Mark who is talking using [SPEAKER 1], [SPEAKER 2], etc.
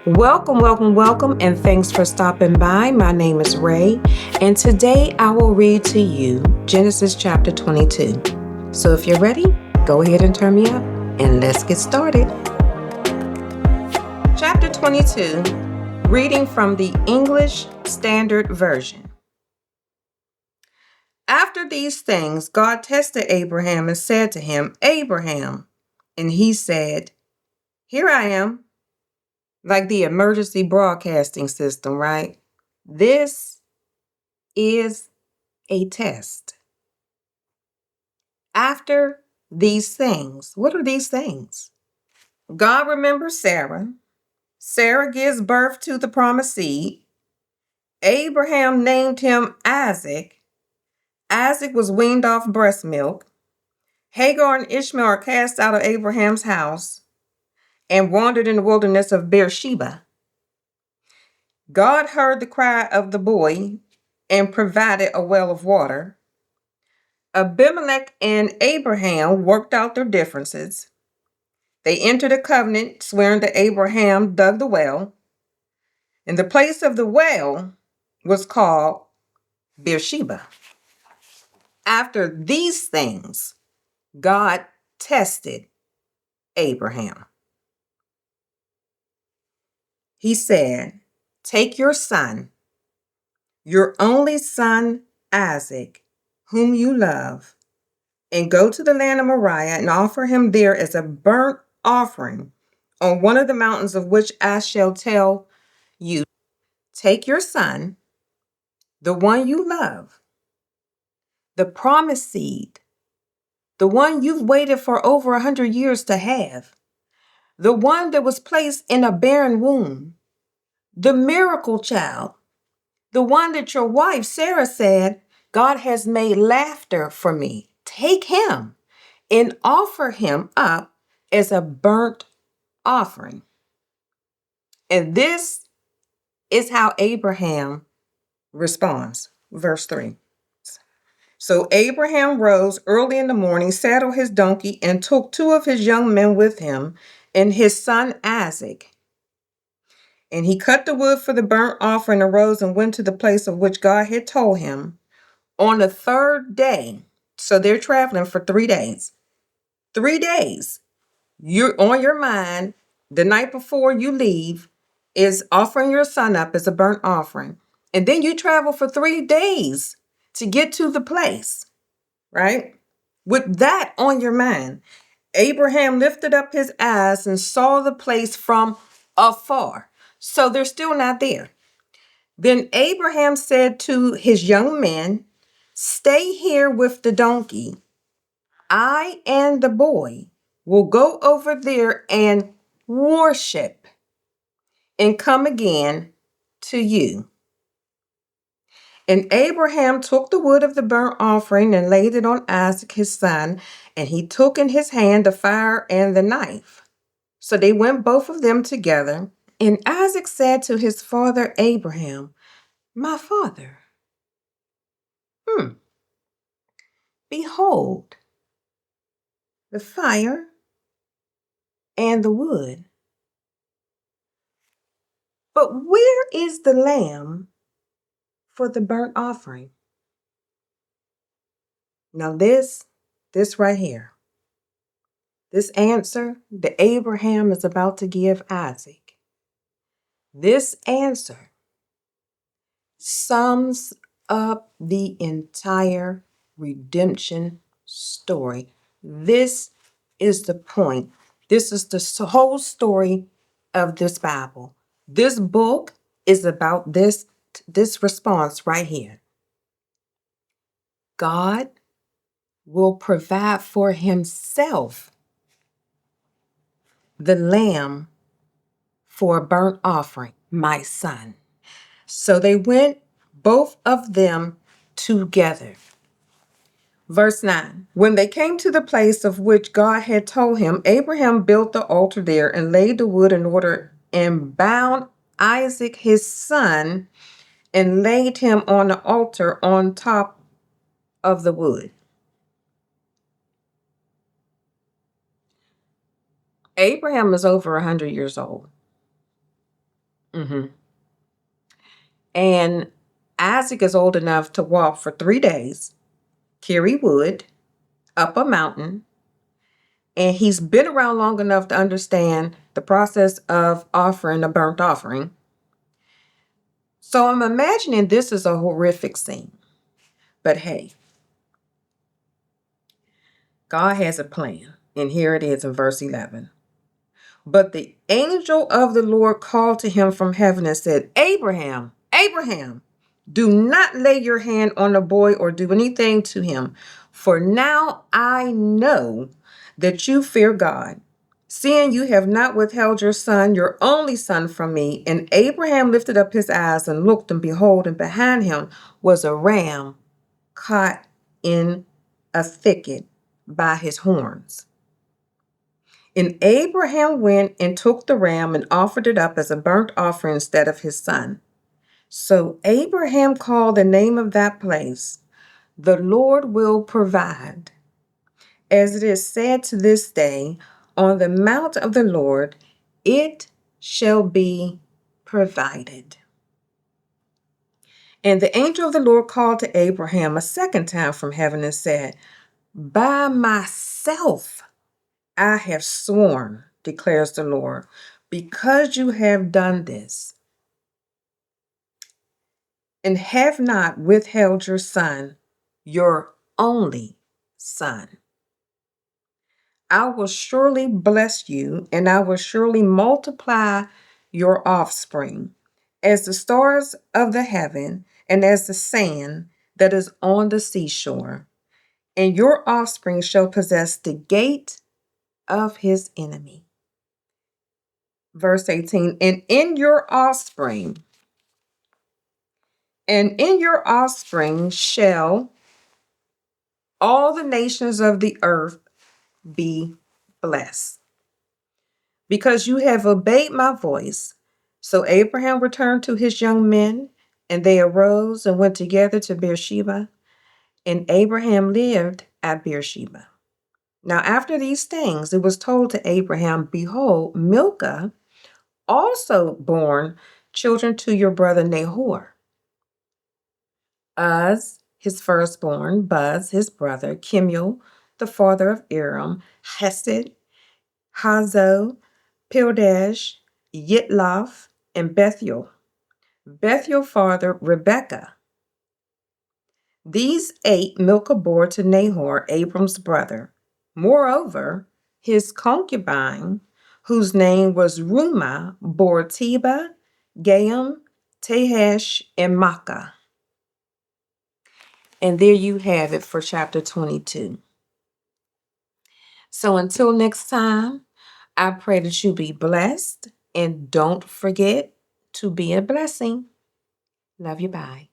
[SPEAKER 1] Welcome, welcome, welcome, and thanks for stopping by. My name is Ray, and today I will read to you Genesis chapter 22. So if you're ready, go ahead and turn me up, and let's get started. Chapter 22, reading from the English Standard Version. After these things, God tested Abraham and said to him, Abraham, and he said, Here I am. Like the emergency broadcasting system, right? This is a test. After these things, what are these things? God remembers Sarah. Sarah gives birth to the promised seed. Abraham named him Isaac. Isaac was weaned off breast milk. Hagar and Ishmael are cast out of Abraham's house and wandered in the wilderness of Beersheba. God heard the cry of the boy and provided a well of water. Abimelech and Abraham worked out their differences. They entered a covenant, swearing that Abraham dug the well, and the place of the well was called Beersheba. After these things, God tested Abraham. He said, Take your son, your only son Isaac, whom you love, and go to the land of Moriah and offer him there as a burnt offering on one of the mountains of which I shall tell you. Take your son, the one you love, the promised seed, the one you've waited for over 100 years to have, the one that was placed in a barren womb, the miracle child, the one that your wife Sarah said, God has made laughter for me. Take him and offer him up as a burnt offering. And this is how Abraham responds. Verse 3. So Abraham rose early in the morning, saddled his donkey, and took two of his young men with him and his son Isaac. And he cut the wood for the burnt offering, arose and went to the place of which God had told him. On the third day, so they're traveling for 3 days. 3 days. You're on your mind the night before you leave is offering your son up as a burnt offering. And then you travel for 3 days to get to the place, right? With that on your mind, Abraham lifted up his eyes and saw the place from afar. So they're still not there. Then Abraham said to his young men, Stay here with the donkey. I and the boy will go over there and worship and come again to you. And Abraham took the wood of the burnt offering and laid it on Isaac his son, and he took in his hand the fire and the knife. So they went both of them together. And Isaac said to his father Abraham, My father, behold, the fire and the wood. But where is the lamb for the burnt offering? Now this right here, this answer that Abraham is about to give Isaac, this answer sums up the entire redemption story. This is the point. This is the whole story of this Bible. This book is about this response right here. God will provide for himself the lamb for a burnt offering, my son. So they went, both of them, together. Verse 9. When they came to the place of which God had told him, Abraham built the altar there and laid the wood in order and bound Isaac his son and laid him on the altar on top of the wood. Abraham is over 100 years old. Mm-hmm. And Isaac is old enough to walk for 3 days, carry wood up a mountain, and he's been around long enough to understand the process of offering a burnt offering. So I'm imagining this is a horrific scene. But hey, God has a plan. And here it is in verse 11. But the angel of the Lord called to him from heaven and said, Abraham, Abraham, do not lay your hand on the boy or do anything to him. For now I know that you fear God, seeing you have not withheld your son, your only son, from me. And Abraham lifted up his eyes and looked, and behold, and behind him was a ram caught in a thicket by his horns. And Abraham went and took the ram and offered it up as a burnt offering instead of his son. So Abraham called the name of that place, The Lord Will Provide. As it is said to this day, on the mount of the Lord it shall be provided. And the angel of the Lord called to Abraham a second time from heaven and said, By myself I have sworn, declares the Lord, because you have done this and have not withheld your son, your only son. I will surely bless you, and I will surely multiply your offspring as the stars of the heaven and as the sand that is on the seashore. And your offspring shall possess the gate of his enemy. Verse 18, and in your offspring shall all the nations of the earth be blessed, because you have obeyed my voice. So Abraham returned to his young men, and they arose and went together to Beersheba, and Abraham lived at Beersheba. Now after these things, it was told to Abraham, Behold, Milcah also born children to your brother Nahor. Uz, his firstborn, Buz, his brother, Kemuel, the father of Aram, Hesed, Hazo, Pildash, Yitlof, and Bethuel. Bethuel father Rebekah. These 8 Milcah bore to Nahor, Abram's brother. Moreover, his concubine, whose name was Rumah, bore Teba, Gaam, Tahash, and Makkah. And there you have it for chapter 22. So until next time, I pray that you be blessed, and don't forget to be a blessing. Love you. Bye.